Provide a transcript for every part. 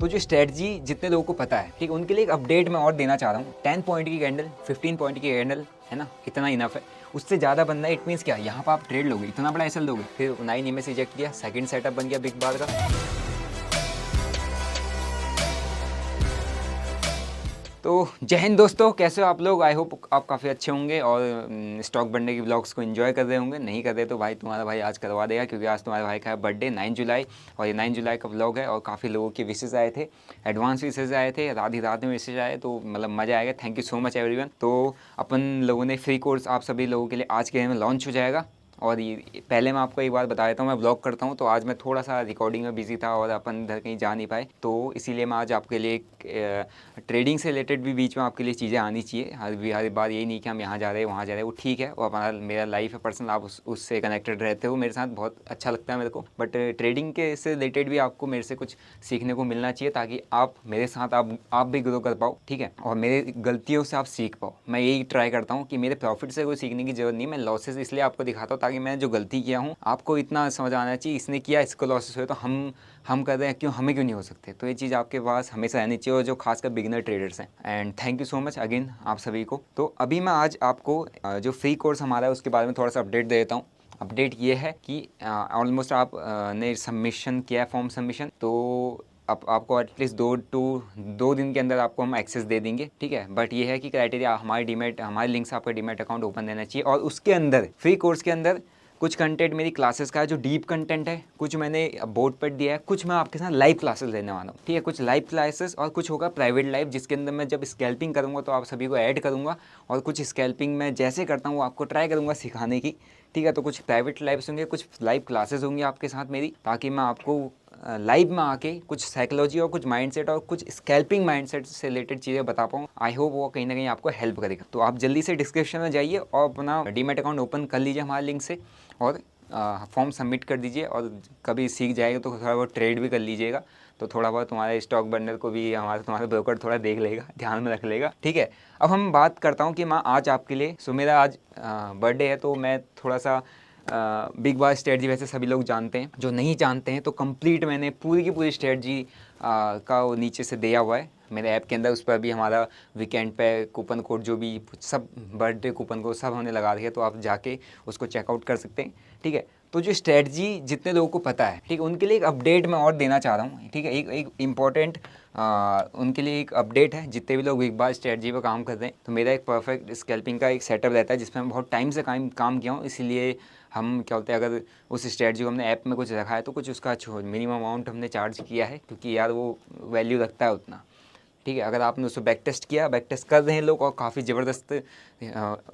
तो जो स्ट्रेटजी जितने लोगों को पता है, ठीक, उनके लिए एक अपडेट मैं और देना चाह रहा हूँ। 10 पॉइंट की कैंडल, 15 पॉइंट की कैंडल, है ना, इतना इनफ है। उससे ज़्यादा बनना है, इट मीन्स क्या, यहाँ पर आप ट्रेड लोगे, इतना बड़ा एसएल लोगे, फिर 9 EMA से इजेक्ट किया, सेकंड सेटअप बन गया बिग बार का। तो जय हिंद दोस्तों, कैसे हो आप लोग। आई होप आप काफ़ी अच्छे होंगे और स्टॉक बढ़ने की व्लॉग्स को एंजॉय कर रहे होंगे। नहीं कर रहे तो भाई तुम्हारा भाई आज करवा देगा, क्योंकि आज तुम्हारे भाई का है बर्थडे 9 जुलाई, और ये 9 जुलाई का व्लॉग है। और काफ़ी लोगों के विशेज़ आए थे, एडवांस विशेज़ आए थे, रात ही रात में विशेज़ आए, तो मतलब मज़ा आएगा। Thank you so much everyone. तो अपन लोगों ने फ्री कोर्स आप सभी लोगों के लिए आज के दिन में लॉन्च हो जाएगा। और ये पहले मैं आपको एक बात बता देता हूँ, मैं ब्लॉग करता हूँ, तो आज मैं थोड़ा सा रिकॉर्डिंग में बिजी था और अपन इधर कहीं जा नहीं पाए, तो इसीलिए मैं आज आपके लिए ट्रेडिंग से रिलेटेड भी बीच में आपके लिए चीज़ें आनी चाहिए। हर बार यही नहीं कि हम यहाँ जा रहे हैं वहाँ जा रहे हैं, वो ठीक है, वो अपना मेरा लाइफ है पर्सनल, आप उससे कनेक्टेड रहते हो मेरे साथ, बहुत अच्छा लगता है मेरे को। बट ट्रेडिंग के से रिलेटेड भी आपको मेरे से कुछ सीखने को मिलना चाहिए, ताकि आप मेरे साथ आप भी ग्रो कर पाओ, ठीक है, और मेरे गलतियों से आप सीख पाओ। मैं यही ट्राई करता हूँ कि मेरे प्रॉफिट से कोई सीखने की जरूरत नहीं, मैं लॉसेस इसलिए आपको दिखाता हूँ ताकि मैं जो गलती किया हूँ आपको इतना समझ आना चाहिए, इसने किया, इसको लॉसेस हुए, तो हम कर रहे हैं, क्यों हमें क्यों नहीं हो सकते। तो ये चीज़ आपके पास हमेशा रहनी चाहिए, और जो खासकर बिगिनर ट्रेडर्स हैं। And thank you so much again आप सभी को। तो अभी मैं आज आपको जो फ्री कोर्स हमारा है उसके बारे में थोड़ा सा अपडेट दे देता हूँ। अपडेट ये है कि ऑलमोस्ट आप ने सबमिशन किया है, फॉर्म सबमिशन, तो अब आपको एटलीस्ट 2 दिन के अंदर आपको हम एक्सेस दे देंगे, ठीक है। बट ये है कि क्राइटेरिया हमारे लिंक से आपका डीमैट अकाउंट ओपन देना चाहिए, और उसके अंदर फ्री कोर्स के अंदर कुछ कंटेंट मेरी क्लासेस का है जो डीप कंटेंट है, कुछ मैंने बोर्ड पर दिया है, कुछ मैं आपके साथ लाइव क्लासेस लेने वाला हूँ, ठीक है, कुछ लाइव क्लासेस, और कुछ होगा प्राइवेट लाइव, जिसके अंदर मैं जब स्कैल्पिंग करूँगा तो आप सभी को ऐड करूँगा, और कुछ स्कैल्पिंग मैं जैसे करता हूँ आपको ट्राई करूँगा सिखाने की, ठीक है। तो कुछ प्राइवेट लाइव्स होंगे, कुछ लाइव क्लासेस होंगी आपके साथ मेरी, ताकि मैं आपको लाइव में आके कुछ साइकोलॉजी और कुछ माइंडसेट और कुछ स्कैल्पिंग माइंडसेट से रिलेटेड चीज़ें बता पाऊँ। आई होप वो कहीं ना कहीं आपको हेल्प करेगा। तो आप जल्दी से डिस्क्रिप्शन में जाइए और अपना डीमैट अकाउंट ओपन कर लीजिए हमारे लिंक से, और फॉर्म सबमिट कर दीजिए, और कभी सीख जाएगा तो थोड़ा बहुत ट्रेड भी कर लीजिएगा, तो थोड़ा बहुत तुम्हारे स्टॉक बंडल को भी तुम्हारा ब्रोकर थोड़ा देख लेगा, ध्यान में रख लेगा, ठीक है। अब हम बात करता हूँ कि मैं आज आपके लिए, मेरा आज बर्थडे है, तो मैं थोड़ा सा बिग बार स्ट्रेटजी वैसे सभी लोग जानते हैं, जो नहीं जानते हैं तो कंप्लीट मैंने पूरी की पूरी स्ट्रेटजी का वो नीचे से दिया हुआ है मेरे ऐप के अंदर। उस पर भी हमारा वीकेंड पे कूपन कोड जो भी सब बर्थडे कूपन कोड सब हमने लगा दिया, तो आप जाके उसको चेकआउट कर सकते हैं, ठीक है। तो जो स्ट्रेटजी जितने लोगों को पता है, ठीक है, उनके लिए एक अपडेट मैं और देना चाह रहा हूँ, ठीक है, एक इम्पॉर्टेंट उनके लिए एक अपडेट है, जितने भी लोग बिग बार स्ट्रेटजी पर काम कर रहे हैं। तो मेरा एक परफेक्ट स्कैल्पिंग का एक सेटअप रहता है, जिसमें मैं बहुत टाइम से काम किया हूँ, इसीलिए हम क्या होता है, अगर उस स्ट्रेटजी को हमने ऐप में कुछ रखा है तो कुछ उसका मिनिमम अमाउंट हमने चार्ज किया है, क्योंकि यार वो वैल्यू रखता है उतना, ठीक है। अगर आपने उसको बैक टेस्ट किया, बैक टेस्ट कर रहे हैं लोग, और काफ़ी ज़बरदस्त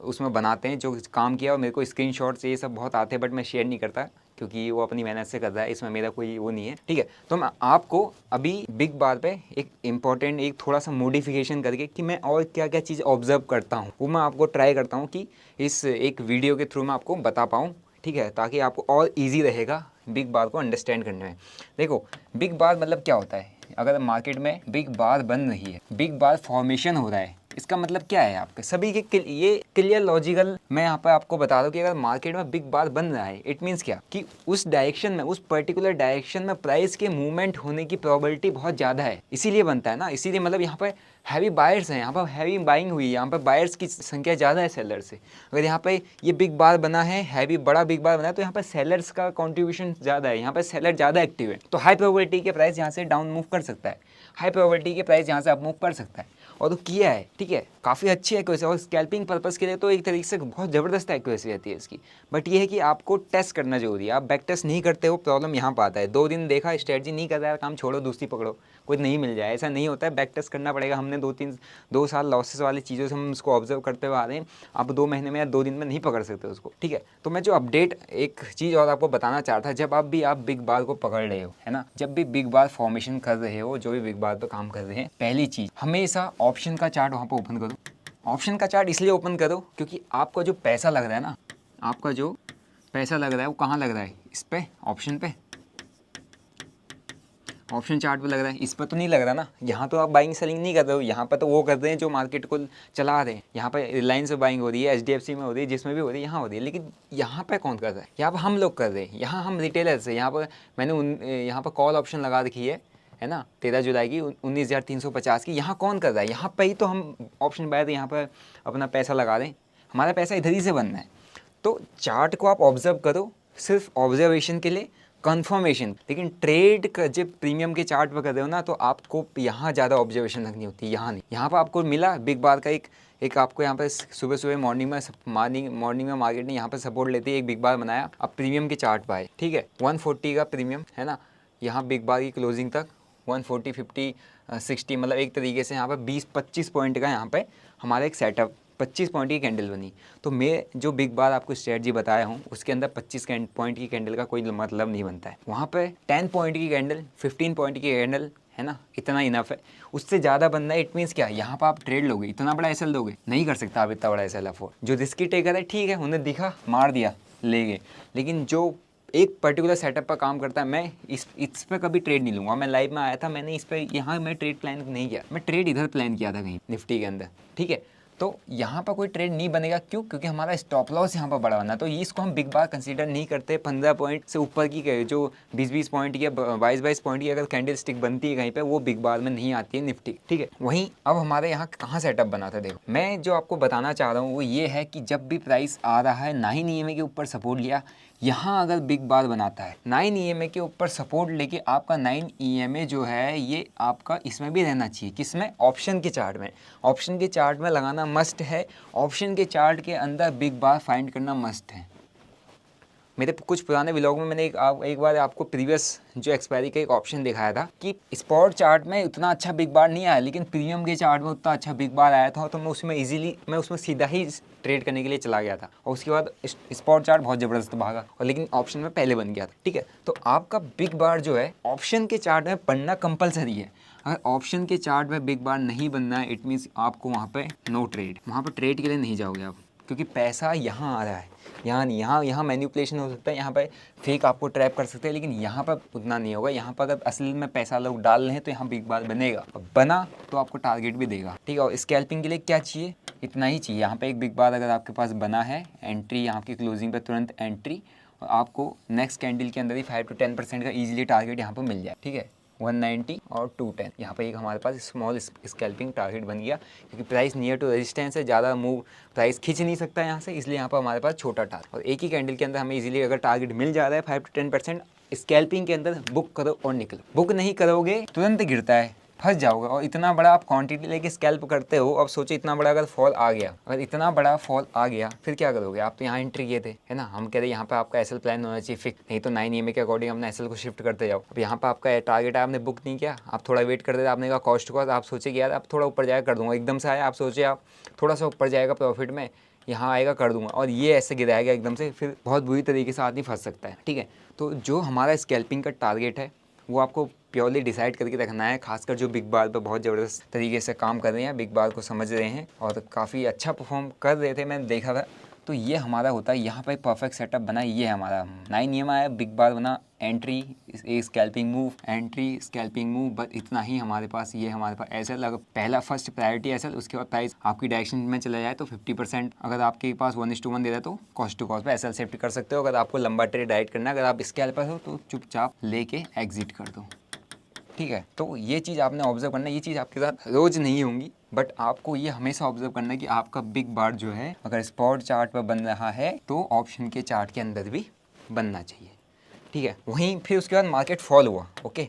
उसमें बनाते हैं जो काम किया, और मेरे को स्क्रीनशॉट्स ये सब बहुत आते हैं, बट मैं शेयर नहीं करता, क्योंकि वो अपनी मेहनत से कर रहा है, इसमें मेरा कोई वो नहीं है, ठीक है। तो मैं आपको अभी बिग बार पे एक इम्पॉर्टेंट एक थोड़ा सा मॉडिफिकेशन करके कि मैं और क्या क्या चीज़ ऑब्जर्व करता हूँ, वो मैं आपको ट्राई करता हूँ कि इस एक वीडियो के थ्रू मैं आपको बता पाऊँ, ठीक है, ताकि आपको और ईजी रहेगा बिग बार को अंडरस्टैंड करने में। देखो, बिग बार मतलब क्या होता है, अगर मार्केट में बिग बार बन रही है, बिग बार फॉर्मेशन हो रहा है, इसका मतलब क्या है आपके सभी के ये क्लियर लॉजिकल मैं यहाँ पर आपको बता दूं कि अगर मार्केट में बिग बार बन रहा है, इट मीन्स क्या कि उस डायरेक्शन में, उस पर्टिकुलर डायरेक्शन में प्राइस के मूवमेंट होने की प्रोबेबिलिटी बहुत ज़्यादा है, इसीलिए बनता है ना। इसीलिए मतलब यहाँ पर हैवी बायर्स हैं, यहाँ पर हैवी बाइंग हुई है, यहाँ पर बायर्स की संख्या ज़्यादा है सेलर से। अगर यहाँ पर ये बिग बार बना है, हैवी बड़ा बिग बार बना है, तो यहाँ पर सेलर्स का कॉन्ट्रीब्यूशन ज़्यादा है, यहाँ पर सेलर ज़्यादा एक्टिव है, तो हाई प्रोबेबिलिटी के प्राइस यहाँ से डाउन मूव कर सकता है, हाई प्रोबेबिलिटी के प्राइस यहाँ से अप मूव कर सकता है, और तो किया है, ठीक है, काफ़ी अच्छी एक्यूरेसी, और स्कैल्पिंग पर्पस के लिए तो एक तरीके से बहुत ज़बरदस्त एक्यूरेसी रहती है इसकी। बट ये है कि आपको टेस्ट करना जरूरी है, आप बैक टेस्ट नहीं करते हो, प्रॉब्लम यहाँ पर आता है। 2 दिन देखा, स्ट्रेटजी नहीं कर रहा है, काम छोड़ो, दूसरी पकड़ो, कोई नहीं मिल जाए, ऐसा नहीं होता है, बैक टेस्ट करना पड़ेगा। हमने 2 साल लॉसेस वाली चीज़ों से हम उसको ऑब्जर्व करते हुए आ रहे हैं, आप 2 महीने में या 2 दिन में नहीं पकड़ सकते उसको, ठीक है। तो मैं जो अपडेट एक चीज़ और आपको बताना चाहता था, जब आप बिग बार को पकड़ रहे हो, है ना, जब भी बिग बार फॉर्मेशन कर रहे हो, जो भी बिग बार पर काम कर रहे हैं, पहली चीज़ हमेशा ऑप्शन का चार्ट वहाँ पर ओपन करो। ऑप्शन का चार्ट इसलिए ओपन करो क्योंकि आपका जो पैसा लग रहा है ना, आपका जो पैसा लग रहा है वो कहाँ लग रहा है, इस पे, ऑप्शन पे, ऑप्शन चार्ट पे लग रहा है, इस पर तो नहीं लग रहा ना। यहाँ तो आप बाइंग सेलिंग नहीं कर रहे हो, यहाँ पर तो वो कर रहे हैं जो मार्केट को चला रहे हैं। यहाँ पर रिलायंस में बाइंग हो रही है, HDFC में हो रही है, जिसमें भी हो रही है, यहाँ हो रही है, लेकिन यहाँ पे कौन कर रहा है, यहाँ पर हम लोग कर रहे हैं, यहाँ हम रिटेलर्स हैं। यहाँ पर मैंने यहाँ पर कॉल ऑप्शन लगा रखी है है ना, 13 जुलाई की 19,350 की। यहाँ कौन कर रहा है, यहाँ पे ही तो हम ऑप्शन बाय यहाँ पर अपना पैसा लगा दें, हमारा पैसा इधर ही से बनना है। तो चार्ट को आप ऑब्जर्व करो सिर्फ ऑब्जर्वेशन के लिए, कंफर्मेशन। लेकिन ट्रेड का जब प्रीमियम के चार्ट पर कर रहे हो ना, तो आपको यहाँ ज़्यादा ऑब्जर्वेशन रखनी होती है, यहाँ नहीं। यहाँ पर आपको मिला बिग बार का एक आपको यहाँ पर सुबह सुबह मॉर्निंग में मार्केट ने यहाँ पर सपोर्ट लेती है, एक बिग बार बनाया, अब प्रीमियम के चार्ट पर आए, ठीक है, 140 का प्रीमियम है ना, यहाँ बिग बार की क्लोजिंग तक 140, 50, 60, मतलब एक तरीके से यहाँ पर 20-25 पॉइंट का यहाँ पे हमारा एक सेटअप, 25 पॉइंट की कैंडल बनी। तो मैं जो बिग बार आपको स्ट्रेटजी बताया हूँ उसके अंदर 25 पॉइंट की कैंडल का कोई मतलब नहीं बनता है। वहाँ पे 10 पॉइंट की कैंडल, 15 पॉइंट की कैंडल, है ना, इतना इनफ है। उससे ज़्यादा बनना है, इट मीन्स क्या, यहाँ पर आप ट्रेड लोगे, इतना बड़ा एसएल दोगे, नहीं कर सकता आप इतना बड़ा एसएल अफोर्ड। जो रिस्की टेकर है ठीक है, उन्हें दिखा मार दिया ले गए, लेकिन जो एक पर्टिकुलर सेटअप पर काम करता है, मैं इस पर कभी ट्रेड नहीं लूँगा। मैं लाइव में आया था, मैंने इस पर यहाँ मैं ट्रेड प्लान नहीं किया, मैं ट्रेड इधर प्लान किया था कहीं निफ्टी के अंदर, ठीक है। तो यहाँ पर कोई ट्रेड नहीं बनेगा, क्यों, क्योंकि हमारा स्टॉप लॉस यहाँ पर बड़ा बना। तो इसको हम बिग बार कंसीडर नहीं करते। 15 पॉइंट से ऊपर की जो 20-20 पॉइंट या 22-22 पॉइंट की अगर कैंडल स्टिक बनती है कहीं पे, वो बिग बार में नहीं आती है निफ्टी, ठीक है। वहीं अब हमारे यहाँ कहाँ सेटअप बना था, देखो मैं जो आपको बताना चाह रहा हूँ वो ये है कि जब भी प्राइस आ रहा है 9 EMA के ऊपर सपोर्ट लिया, यहाँ अगर बिग बार बनाता है 9 EMA के ऊपर सपोर्ट लेके, आपका 9 EMA जो है ये आपका इसमें भी रहना चाहिए, किसमें, ऑप्शन के चार्ट में। ऑप्शन के चार्ट में लगाना मस्ट है, ऑप्शन के चार्ट के अंदर बिग बार फाइंड करना मस्ट है। मेरे कुछ पुराने व्लॉग में मैंने एक बार आपको प्रीवियस जो एक्सपायरी का एक ऑप्शन दिखाया था कि स्पॉट चार्ट में उतना अच्छा बिग बार नहीं आया, लेकिन प्रीमियम के चार्ट में उतना अच्छा बिग बार आया था। तो मैं उसमें सीधा ही ट्रेड करने के लिए चला गया था, और उसके बाद स्पॉट चार्ट बहुत ज़बरदस्त भागा, और लेकिन ऑप्शन में पहले बन गया था, ठीक है। तो आपका बिग बार जो है ऑप्शन के चार्ट में बनना कंपलसरी है। अगर ऑप्शन के चार्ट में बिग बार नहीं बनना है, इट मीन्स आपको वहाँ पे नो ट्रेड, वहाँ पर ट्रेड के लिए नहीं जाओगे आप, क्योंकि पैसा यहाँ आ रहा है, यहाँ नहीं। यहाँ मैनिपुलेशन हो सकता है, यहाँ पे फेक आपको ट्रैप कर सकते हैं, लेकिन यहाँ पर उतना नहीं होगा। यहाँ पर अगर असली में पैसा लोग डाल रहे हैं तो यहाँ बिग बार बनेगा, बना तो आपको टारगेट भी देगा, ठीक है। और स्कैल्पिंग के लिए क्या चाहिए, इतना ही चाहिए। यहाँ पे एक बिग बार अगर आपके पास बना है, एंट्री यहाँ की क्लोजिंग पे तुरंत एंट्री, और आपको नेक्स्ट कैंडल के अंदर ही 5 to 10% का ईजिली टारगेट यहाँ पर मिल जाए, ठीक है। 190 और 210 यहाँ पे एक हमारे पास स्मॉल स्कैल्पिंग टारगेट बन गया, क्योंकि प्राइस नियर टू रेजिस्टेंस है, ज़्यादा मूव प्राइस खींच नहीं सकता यहाँ से, इसलिए यहाँ पर हमारे पास छोटा टारगेट। और एक ही कैंडल के अंदर हमें इजीली अगर टारगेट मिल जा रहा है 5 to 10%, स्कैल्पिंग के अंदर बुक करो और निकलो। बुक नहीं करोगे तुरंत गिरता है, फंस जाओगे। और इतना बड़ा आप क्वांटिटी लेके स्कैल्प करते हो, अब सोचो इतना बड़ा अगर फॉल आ गया, अगर इतना बड़ा फॉल आ गया फिर क्या करोगे। आप तो यहाँ एंट्री किए थे, है ना, हम कह रहे यहाँ पे आपका एसएल प्लान होना चाहिए फिक्स, नहीं तो 9 EMA के अकॉर्डिंग अपना एसएल को शिफ्ट करते जाओ। अब यहाँ पे आपका टारगेट आपने बुक नहीं किया, आप थोड़ा वेट करते थे, आपने कहा कॉस्ट को, आप सोचे कि यार आप थोड़ा ऊपर जाएगा कर दूंगा, एकदम से आया, आप सोचे आप थोड़ा सा ऊपर जाएगा प्रॉफिट में, यहाँ आएगा कर दूंगा, और ये ऐसे गिराएगा एकदम से, फिर बहुत बुरी तरीके से आदमी फंस सकता है, ठीक है। तो जो हमारा स्कैल्पिंग का टारगेट है वो आपको प्योरली डिसाइड करके रखना है, खासकर जो बिग बार पर बहुत ज़बरदस्त तरीके से काम कर रहे हैं, बिग बार को समझ रहे हैं और काफ़ी अच्छा परफॉर्म कर रहे थे, मैंने देखा था। तो ये हमारा होता है, यहाँ पर परफेक्ट सेटअप बना, ये है हमारा 9 EMA है, बिग बार बना, entry, scalping move, entry scalping move, बस इतना ही हमारे पास। ये हमारे पास एसएल, अगर पहला फर्स्ट प्रायोरिटी एसएल, उसके बाद प्राइस आपकी डायरेक्शन में चला जाए तो 50%, अगर आपके पास 1:1 दे रहा है तो कॉस्ट टू कॉस्ट पे एसएल शिफ्ट कर सकते हो। अगर आपको लंबा ट्रेड डाइट करना है, अगर आप स्कैल्पर हो तो चुपचाप लेके एग्जिट कर दो, ठीक है। तो ये चीज़ आपने ऑब्जर्व करना है, ये चीज़ आपके साथ रोज़ नहीं होंगी, बट आपको ये हमेशा ऑब्जर्व करना है कि आपका बिग बार जो है अगर स्पॉट चार्ट पर बन रहा है तो ऑप्शन के चार्ट के अंदर भी बनना चाहिए, ठीक है। वहीं फिर उसके बाद मार्केट फॉल हुआ, ओके,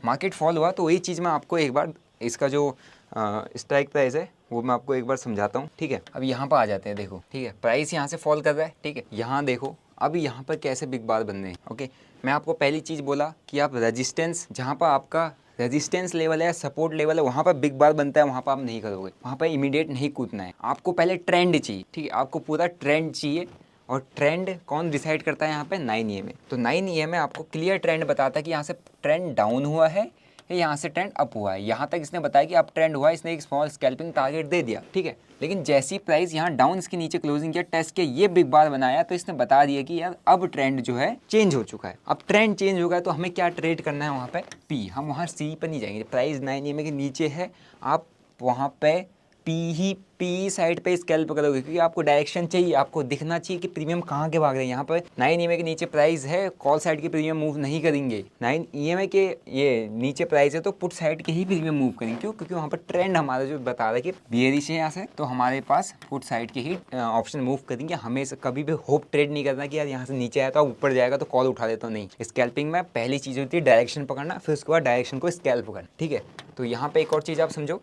मार्केट फॉल हुआ तो वही चीज़ मैं आपको एक बार इसका जो स्ट्राइक प्राइस है वो मैं आपको एक बार समझाता हूँ, ठीक है। अब यहाँ पर आ जाते हैं, देखो, ठीक है, प्राइस यहाँ से फॉल कर रहा है, ठीक है, यहाँ देखो अभी यहाँ पर कैसे बिग बार बन रहे हैं, ओके। मैं आपको पहली चीज़ बोला कि आप रेजिस्टेंस, जहाँ पर आपका रेजिस्टेंस लेवल है, सपोर्ट लेवल है, वहाँ पर बिग बार बनता है, वहाँ पर आप नहीं करोगे, वहाँ पर इमीडिएट नहीं कूदना है, आपको पहले ट्रेंड चाहिए, ठीक है, आपको पूरा ट्रेंड चाहिए। और ट्रेंड कौन डिसाइड करता है यहाँ पे, 9 EMA। तो 9 EMA आपको क्लियर ट्रेंड बताता है कि यहाँ से ट्रेंड डाउन हुआ है या यहाँ से ट्रेंड अप हुआ है। यहाँ तक इसने बताया कि अब ट्रेंड हुआ है, इसने एक स्मॉल स्कैल्पिंग टारगेट दे दिया, ठीक है। लेकिन जैसी प्राइस यहाँ डाउन इसके नीचे क्लोजिंग किया, टेस्ट किया, ये बिग बार बनाया, तो इसने बता दिया कि यार अब ट्रेंड जो है चेंज हो चुका है। अब ट्रेंड चेंज हो गया तो हमें क्या ट्रेड करना है वहाँ पे, पी। हम वहाँ सी पर नहीं जाएंगे, प्राइस 9 EMA के नीचे है, आप वहाँ पे पी साइड पे स्कैल्प करोगे, क्योंकि आपको डायरेक्शन चाहिए, आपको दिखना चाहिए कि प्रीमियम कहाँ के भाग रहे हैं। यहाँ पर 9 EMA के नीचे प्राइस है, कॉल साइड के प्रीमियम मूव नहीं करेंगे। 9 EMA के ये नीचे प्राइस है तो पुट साइड के ही प्रीमियम मूव करेंगे। क्यों? क्योंकि वहाँ पर ट्रेंड हमारा जो बता रहा है कि बेयरिश है यहाँ से, तो हमारे पास पुट साइड के ही ऑप्शन मूव करेंगे। हमें कभी भी होप ट्रेड नहीं करना कि यार यहाँ से नीचे आया तो ऊपर जाएगा तो कॉल उठा देता हूँ, नहीं। स्कैल्पिंग में पहली चीज़ होती है डायरेक्शन पकड़ना, फिर उसके बाद डायरेक्शन को स्कैल्प करना, ठीक है। तो यहाँ पे एक और चीज़ आप समझो,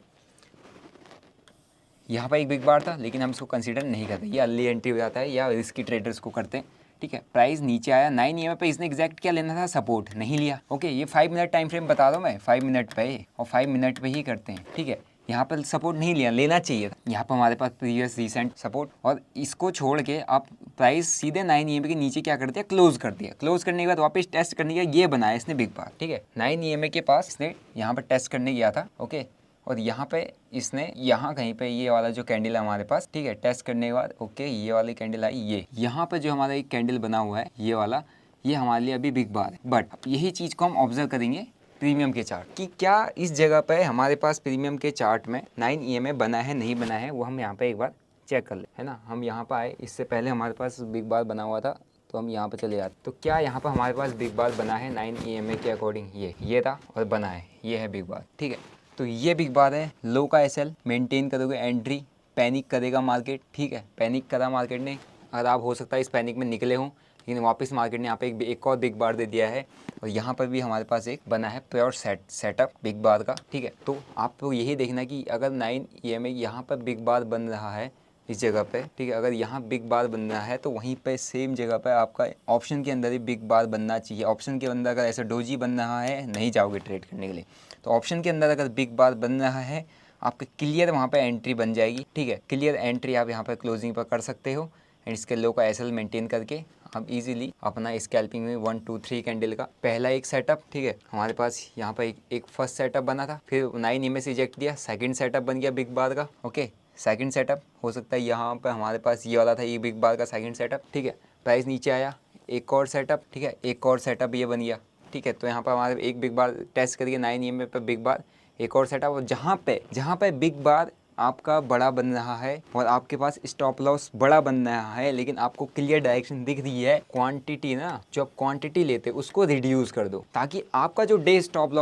यहाँ पर एक बिग बार था लेकिन हम इसको कंसीडर नहीं करते, ये अर्ली एंट्री हो जाता है या रिस्की ट्रेडर्स को करते हैं, ठीक है। प्राइस नीचे आया 9 EMA पे, इसने एग्जैक्ट क्या लेना था, सपोर्ट, नहीं लिया। ओके, ये 5 मिनट टाइम फ्रेम बता दो मैं, 5 मिनट पे और 5 मिनट पे ही करते हैं, ठीक है। यहाँ पर सपोर्ट नहीं लिया, लेना चाहिए था। यहाँ पर हमारे पास प्रीवियस रिसेंट सपोर्ट, और इसको छोड़ के आप प्राइस सीधे 9 EMA के नीचे क्या कर दिया, क्लोज कर दिया। क्लोज करने के बाद वापस टेस्ट करने के ये बनाया इसने बिग बार, ठीक है। 9 EMA के पास इसने यहाँ पर टेस्ट करने गया था, ओके, और यहाँ पे इसने यहाँ कहीं पे ये वाला जो कैंडल है हमारे पास, ठीक है, टेस्ट करने के बाद ओके ये वाली कैंडल आई, ये यहाँ पे जो हमारा एक कैंडल बना हुआ है ये वाला, ये हमारे लिए अभी बिग बार है। बट यही चीज़ को हम ऑब्जर्व करेंगे प्रीमियम के चार्ट कि क्या इस जगह पे हमारे पास प्रीमियम के चार्ट में 9 EMA बना है नहीं बना है, वो हम यहाँ पे एक बार चेक कर ले, है ना। हम यहाँ पर आए, इससे पहले हमारे पास बिग बार बना हुआ था तो हम यहाँ पे चले जाते, तो क्या यहाँ पर हमारे पास बिग बार बना है 9 EMA के अकॉर्डिंग, ये था और बना है, ये है बिग बार, ठीक है। तो ये बिग बार है, लो का SL मेंटेन करोगे, एंट्री, पैनिक करेगा मार्केट, ठीक है, पैनिक करा मार्केट ने, अगर आप हो सकता है इस पैनिक में निकले हों, लेकिन वापस मार्केट ने यहाँ पे एक और बिग बार दे दिया है, और यहाँ पर भी हमारे पास एक बना है प्योर सेटअप बिग बार का, ठीक है। तो आपको यही देखना कि अगर 9 EMA यहाँ पर बिग बार बन रहा है इस जगह पे, ठीक है, अगर यहाँ बिग बार बन रहा है तो वहीं पे सेम जगह पे आपका ऑप्शन के अंदर ही बिग बार बनना चाहिए। ऑप्शन के अंदर अगर ऐसा डोजी बन रहा है, नहीं जाओगे ट्रेड करने के लिए, तो ऑप्शन के अंदर अगर बिग बार बन रहा है आपका क्लियर वहाँ पे एंट्री बन जाएगी, ठीक है। क्लियर एंट्री आप यहाँ पे क्लोजिंग पर कर सकते हो, एंड इसके लो का SL मेंटेन करके आप इजीली अपना स्कैल्पिंग में 1 2 3 कैंडल का पहला एक सेटअप, ठीक है, हमारे पास यहाँ पर एक फर्स्ट सेटअप बना था, फिर 9 EMA से रिजेक्ट दिया, सेकंड सेटअप बन गया बिग बार का, ओके। सेकंड सेटअप हो सकता है यहाँ पर हमारे पास ये वाला था, ये बिग बार का सेकंड सेटअप, ठीक है। प्राइस नीचे आया, एक और सेटअप, ठीक है, एक और सेटअप ये बन गया, ठीक है। तो यहाँ पर हमारे एक बिग बार टेस्ट करिए 9 EMA पे बिग बार, एक और सेटअप, और जहाँ पे बिग बार आपका बड़ा बन रहा है और आपके पास स्टॉप लॉस बड़ा बन रहा है, लेकिन आपको क्लियर डायरेक्शन दिख रही है, क्वांटिटी ना, जो आप क्वांटिटी लेते उसको रिड्यूस कर दो, ताकि आपका जो डे स्टॉप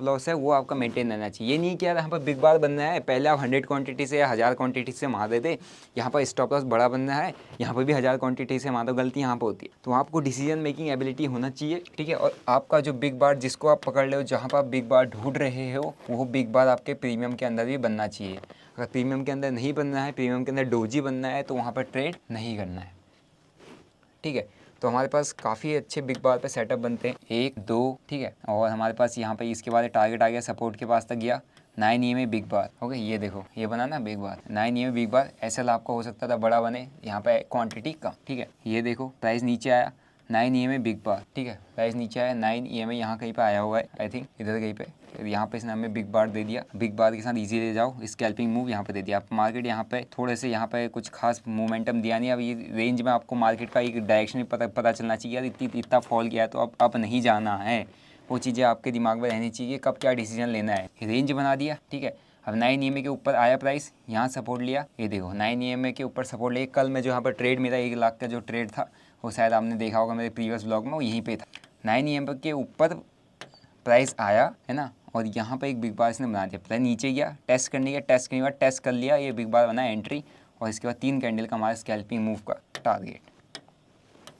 लॉस है वो आपका मेंटेन रहना चाहिए। ये नहीं कि यार यहाँ पर बिग बार बन रहा है, पहले आप 100 क्वांटिटी से या 1000 क्वांटिटी से मार देते, यहाँ पर स्टॉप लॉस बड़ा बन रहा है, यहाँ पर भी 1000 क्वांटिटी से मार दो, गलती यहाँ पर होती है। तो आपको डिसीजन मेकिंग एबिलिटी होना चाहिए, ठीक है। और आपका जो बिग बार जिसको आप पकड़ रहे हो, जहाँ पर आप बिग बार ढूंढ रहे हो, वो बिग बार आपके प्रीमियम के अंदर भी बनना चाहिए। अगर प्रीमियम के अंदर नहीं बनना है, प्रीमियम के अंदर डोजी बनना है, तो वहाँ पर ट्रेड नहीं करना है, ठीक है। तो हमारे पास काफ़ी अच्छे बिग बार पे सेटअप बनते हैं, 1 2, ठीक है। और हमारे पास यहाँ पे इसके बाद टारगेट आ गया, सपोर्ट के पास तक गया, 9 EMA बिग बार, ओके। ये देखो ये बना ना बिग बार, 9 EMA बिग बार, SL आपका हो सकता था बड़ा बने, यहाँ पे क्वांटिटी कम, ठीक है। ये देखो प्राइस नीचे आया, 9 EMA बिग बार, ठीक है, प्राइस नीचे आया, 9 EMA यहाँ कहीं पे आया हुआ है, आई थिंक इधर कहीं पे, यहाँ पे इसने हमें बिग बार दे दिया, बिग बार के साथ इजी ले जाओ, स्कैल्पिंग मूव यहाँ पे दे दिया। आप मार्केट यहाँ पे थोड़े से यहाँ पे कुछ खास मोमेंटम दिया नहीं, अब ये रेंज में आपको मार्केट का एक डायरेक्शन पता चलना चाहिए, यार इतना फॉल किया है तो अब नहीं जाना है, वो चीज़ें आपके दिमाग में रहनी चाहिए, कब क्या डिसीजन लेना है। रेंज बना दिया, ठीक है। अब 9 EMA के ऊपर आया प्राइस, यहाँ सपोर्ट लिया, ये देखो 9 EMA के ऊपर सपोर्ट लिया। कल मैं जो यहाँ पर ट्रेड मेरा 1 लाख का जो ट्रेड था, वो शायद आपने देखा होगा मेरे प्रीवियस ब्लॉग में, वो यहीं पे था। 9 EMA के ऊपर प्राइस आया है ना, और यहाँ पे एक बिग बार इसने बना दिया, प्राइस नीचे गया, टेस्ट करने के बाद टेस्ट कर लिया, ये बिग बार बना एंट्री, और इसके बाद 3 कैंडल का हमारा स्कैल्पिंग मूव का टारगेट।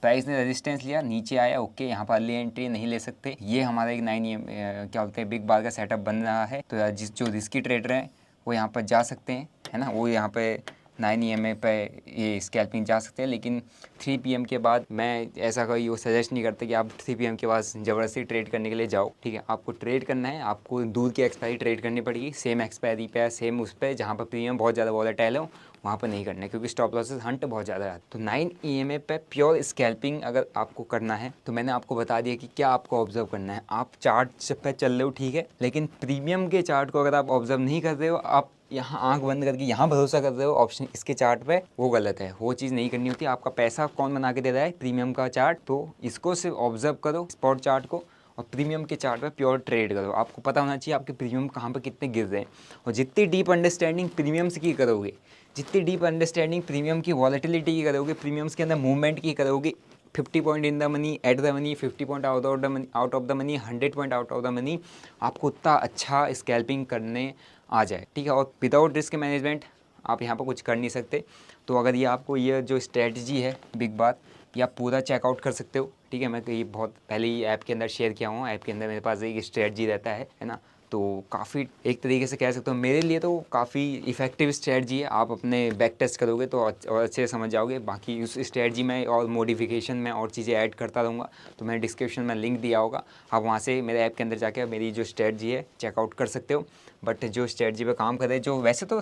प्राइस ने रेजिस्टेंस लिया, नीचे आया, ओके, यहाँ पर अर्ली एंट्री नहीं ले सकते। ये हमारा एक 9 EMA क्या बोलते हैं बिग बार का सेटअप बन रहा है, तो जो रिस्की ट्रेडर हैं वो यहाँ पर जा सकते हैं, है ना, वो यहाँ पे 9 EMA पे ये स्कैल्पिंग जा सकते हैं। लेकिन 3 PM के बाद मैं ऐसा कोई वो सजेस्ट नहीं करता कि आप 3 PM के बाद ज़बरदस्ती ट्रेड करने के लिए जाओ, ठीक है। आपको ट्रेड करना है, आपको दूर की एक्सपायरी ट्रेड करनी पड़ेगी, सेम एक्सपायरी पे, सेम उस पर जहाँ पर प्रीमियम बहुत ज़्यादा वॉलेटाइल हो, वहाँ पर नहीं करना है, क्योंकि स्टॉप लॉसेस हंट बहुत ज़्यादा है। तो 9 EMA पे प्योर स्कैल्पिंग अगर आपको करना है, तो मैंने आपको बता दिया कि क्या आपको ऑब्जर्व करना है। आप चार्ट पे चल रहे हो, ठीक है, लेकिन प्रीमियम के चार्ट को अगर आप ऑब्जर्व नहीं कर रहे हो, आप यहाँ आंख बंद करके यहाँ भरोसा कर रहे हो ऑप्शन इसके चार्ट पे, वो गलत है, वो चीज़ नहीं करनी होती। आपका पैसा कौन बना के दे रहा है, प्रीमियम का चार्ट, तो इसको सिर्फ ऑब्जर्व करो स्पॉट चार्ट को, और प्रीमियम के चार्ट पे प्योर ट्रेड करो। आपको पता होना चाहिए आपके प्रीमियम कहाँ पे कितने गिर रहे हैं, और जितनी डीप अंडरस्टैंडिंग प्रीमियम्स की करोगे, जितनी डीप अंडरस्टैंडिंग प्रीमियम की वॉलेटिलिटी की करोगे, प्रीमियम्स के अंदर मूवमेंट की करोगे, 50 point in the money, at the money, 50 point out of the money, 100 point out of the money, आपको उतना अच्छा स्कैल्पिंग करने आ जाए, ठीक है। और विदाउट रिस्क मैनेजमेंट आप यहाँ पर कुछ कर नहीं सकते। तो अगर ये आपको ये जो स्ट्रेटजी है बिग बात, ये आप पूरा चेकआउट कर सकते हो, ठीक है। मैं ये बहुत पहले ही ऐप के अंदर शेयर किया हूँ, ऐप के अंदर मेरे पास एक स्ट्रेटजी रहता है ना। तो काफ़ी एक तरीके से कह सकते हो मेरे लिए तो काफ़ी इफेक्टिव स्ट्रेटजी है। आप अपने बैक टेस्ट करोगे तो और अच्छे से समझ जाओगे। बाकी उस स्ट्रेटजी में और मॉडिफिकेशन में और चीज़ें ऐड करता रहूँगा, तो मैंने डिस्क्रिप्शन में लिंक दिया होगा, आप वहाँ से मेरे ऐप के अंदर जाके मेरी जो स्ट्रेटजी है चेकआउट कर सकते हो। बट जो स्ट्रेटजी पे काम कर रहे हैं, जो वैसे तो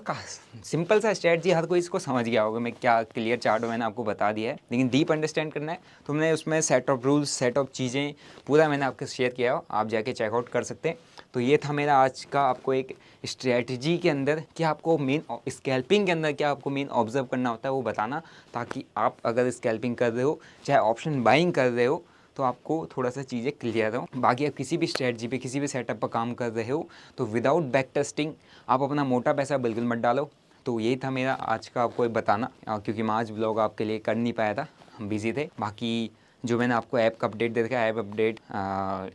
सिंपल सा स्ट्रेटजी हर कोई इसको समझ गया होगा, मैं क्या क्लियर चार्ट मैंने आपको बता दिया है, लेकिन डीप अंडरस्टैंड करना है तो मैंने उसमें set of rules, set of चीज़ें पूरा मैंने आपके शेयर किया हो, आप जाके चेकआउट कर सकते हैं। तो ये था मेरा आज का आपको एक स्ट्रेटजी के अंदर क्या आपको मेन स्कैल्पिंग के अंदर क्या आपको मेन ऑब्जर्व करना होता है वो बताना, ताकि आप अगर स्कैल्पिंग कर रहे हो चाहे ऑप्शन बाइंग कर रहे हो तो आपको थोड़ा सा चीज़ें क्लियर हो। बाकी आप किसी भी स्ट्रेटजी पे किसी भी सेटअप पर काम कर रहे हो तो विदाउट बैक टेस्टिंग आप अपना मोटा पैसा बिल्कुल मत डालो। तो यही था मेरा आज का आपको बताना, क्योंकि मैं आज ब्लॉग आपके लिए कर नहीं पाया था, हम बिजी थे। बाकी जो मैंने आपको ऐप का अपडेट दे रखा है, ऐप अपडेट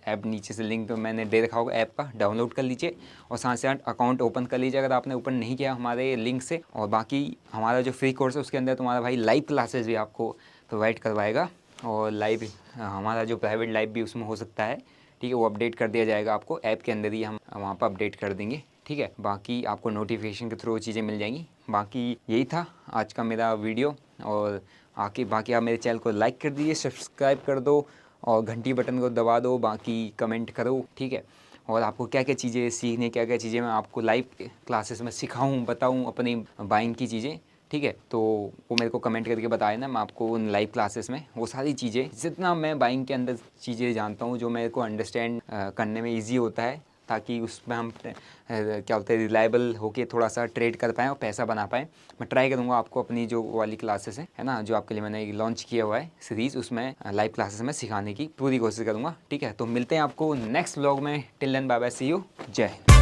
ऐप नीचे से लिंक मैंने दे रखा होगा, ऐप का डाउनलोड कर लीजिए और साथ साथ अकाउंट ओपन कर लीजिए अगर आपने ओपन नहीं किया हमारे लिंक से। और बाकी हमारा जो फ्री कोर्स है उसके अंदर तुम्हारा भाई लाइव क्लासेस भी आपको प्रोवाइड करवाएगा, और लाइव हमारा जो प्राइवेट लाइव भी उसमें हो सकता है, ठीक है। वो अपडेट कर दिया जाएगा आपको ऐप के अंदर ही, हम वहाँ पर अपडेट कर देंगे, ठीक है। बाकी आपको नोटिफिकेशन के थ्रू चीज़ें मिल जाएंगी। बाकी यही था आज का मेरा वीडियो, और बाकी आप मेरे चैनल को लाइक कर दीजिए, सब्सक्राइब कर दो और घंटी बटन को दबा दो, बाकी कमेंट करो, ठीक है। और आपको क्या क्या चीज़ें सीखने, क्या क्या चीज़ें मैं आपको लाइव क्लासेस में सिखाऊँ, बताऊँ अपनी बाइंग की चीज़ें, ठीक है। तो वो मेरे को कमेंट करके बताए ना, मैं आपको उन लाइव क्लासेस में वो सारी चीज़ें, जितना मैं बाइंग के अंदर चीज़ें जानता हूँ, जो मेरे को अंडरस्टैंड करने में ईजी होता है, ताकि उसमें हम क्या बोलते हैं रिलायबल होके थोड़ा सा ट्रेड कर पाएँ और पैसा बना पाएँ। मैं ट्राई करूँगा आपको अपनी जो वाली क्लासेस है ना, जो आपके लिए मैंने लॉन्च किया हुआ है सीरीज़, उसमें लाइव क्लासेस में सिखाने की पूरी कोशिश करूँगा, ठीक है। तो मिलते हैं आपको नेक्स्ट व्लॉग में। Till then bye bye, see you, जय हिंद।